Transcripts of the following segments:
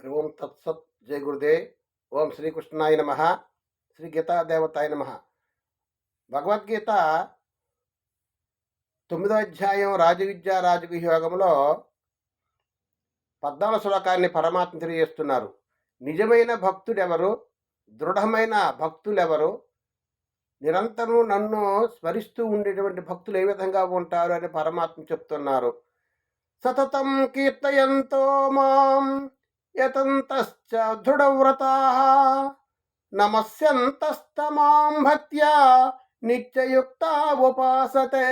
హరి ఓం తత్సత్ జయ గురుదేవ్. ఓం శ్రీకృష్ణాయ నమ. శ్రీ గీతాదేవతాయ నమ. భగవద్గీత 9వ అధ్యాయం రాజవిద్యా రాజగుహ్య యోగంలో 14 శ్లోకాన్ని పరమాత్మ తెలియజేస్తున్నారు. నిజమైన భక్తుడెవరు, దృఢమైన భక్తులెవరు, నిరంతరం నన్ను స్మరిస్తూ ఉండేటువంటి భక్తులు ఏ విధంగా ఉంటారు అని పరమాత్మ చెప్తున్నారు. సతతం కీర్తయంతో మాం యతంతశ్చ దృఢవ్రతాః నమస్యంతస్తమాం భక్త్యా నిత్యయుక్తా ఉపాసతే.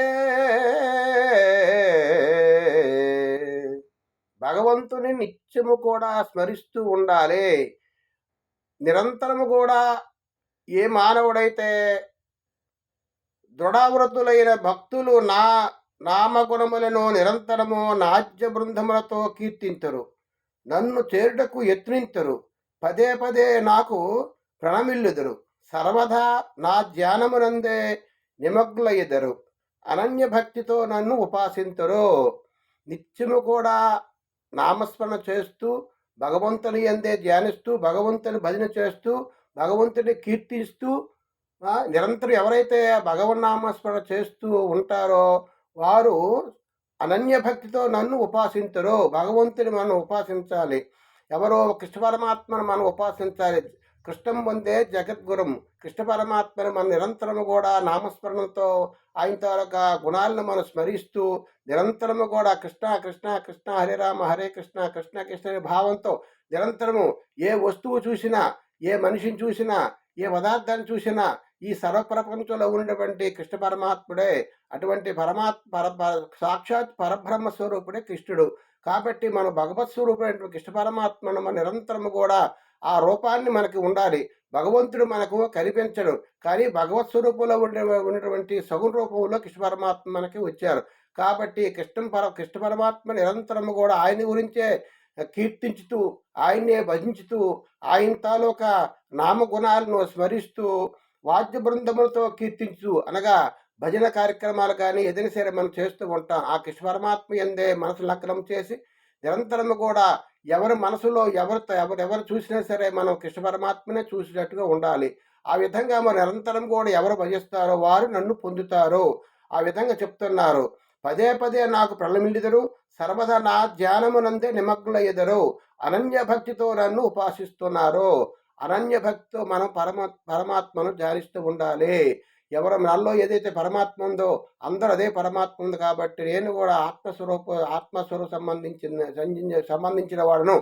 భగవంతుని నిత్యము కూడా స్మరిస్తూ ఉండాలి. నిరంతరము కూడా ఏ మానవుడైతే దృఢవ్రతులైన భక్తులు నా నామగుణములను నిరంతరము నాట్య బృందములతో కీర్తించరు, నన్ను చేరుటకు యత్నించరు, పదే పదే నాకు ప్రణమిల్లుదురు, సర్వదా నా ధ్యానమునందే నిమగ్నులయ్యెదరు, అనన్య భక్తితో నన్ను ఉపాసింతురు. నిత్యము కూడా నామస్మరణ చేస్తూ, భగవంతుని యందే ధ్యానిస్తూ, భగవంతుని భజన చేస్తూ, భగవంతుని కీర్తిస్తూ నిరంతరం ఎవరైతే భగవన్నామస్మరణ చేస్తూ ఉంటారో వారు అనన్య భక్తితో నన్ను ఉపాసించరు. భగవంతుని మనం ఉపాసించాలి. ఎవరో కృష్ణ పరమాత్మను మనం ఉపాసించాలి. కృష్ణం వందే జగద్గురం. కృష్ణ పరమాత్మను మన నిరంతరము కూడా నామస్మరణతో ఆయన తాలూకా గుణాలను మనం స్మరిస్తూ నిరంతరము కూడా కృష్ణ కృష్ణ కృష్ణ హరే రామ హరే కృష్ణ కృష్ణ కృష్ణ అనే భావంతో నిరంతరము ఏ వస్తువు చూసినా, ఏ మనిషిని చూసినా, ఏ పదార్థాన్ని చూసినా ఈ సర్వప్రపంచంలో ఉన్నటువంటి కృష్ణ పరమాత్ముడే. అటువంటి సాక్షాత్ పరబ్రహ్మ స్వరూపుడే కృష్ణుడు. కాబట్టి మనం భగవత్ స్వరూపమైనటువంటి కృష్ణ పరమాత్మను మన నిరంతరము కూడా ఆ రూపాన్ని మనకి ఉండాలి. భగవంతుడు మనకు కనిపించడు, కానీ భగవత్ స్వరూపంలో ఉన్నటువంటి సగుణ రూపంలో కృష్ణ పరమాత్మ మనకి వచ్చారు. కాబట్టి కృష్ణ పరమాత్మ నిరంతరము కూడా ఆయన గురించే కీర్తించుతూ, ఆయన్నే భజించుతూ, ఆయన తాలూకా నామగుణాలను స్మరిస్తూ, వాద్య బృందములతో కీర్తించు అనగా భజన కార్యక్రమాలు కానీ ఏదైనా సరే మనం చేస్తూ ఉంటాం. ఆ కృష్ణ పరమాత్మ యందే మనసు లగ్నం చేసి నిరంతరము కూడా ఎవరి మనసులో ఎవరు చూసినా సరే మనం కృష్ణ పరమాత్మనే చూసినట్టుగా ఉండాలి. ఆ విధంగా మనం నిరంతరం కూడా ఎవరు భజిస్తారో వారు నన్ను పొందుతారు. ఆ విధంగా చెప్తున్నారు. పదే పదే నాకు ప్రణమిల్లుదురు, సర్వదా నా ధ్యానమునందే నిమగ్నులయ్యెదరు, అనన్య భక్తితో నన్ను ఉపాసిస్తున్నారు. అనన్య భక్తితో మనం పరమాత్మను ధ్యానిస్తూ ఉండాలి. ఎవరు నాలో ఏదైతే పరమాత్మ ఉందో అందరూ అదే పరమాత్మ ఉంది. కాబట్టి నేను కూడా ఆత్మస్వరూప సంబంధించిన వాడును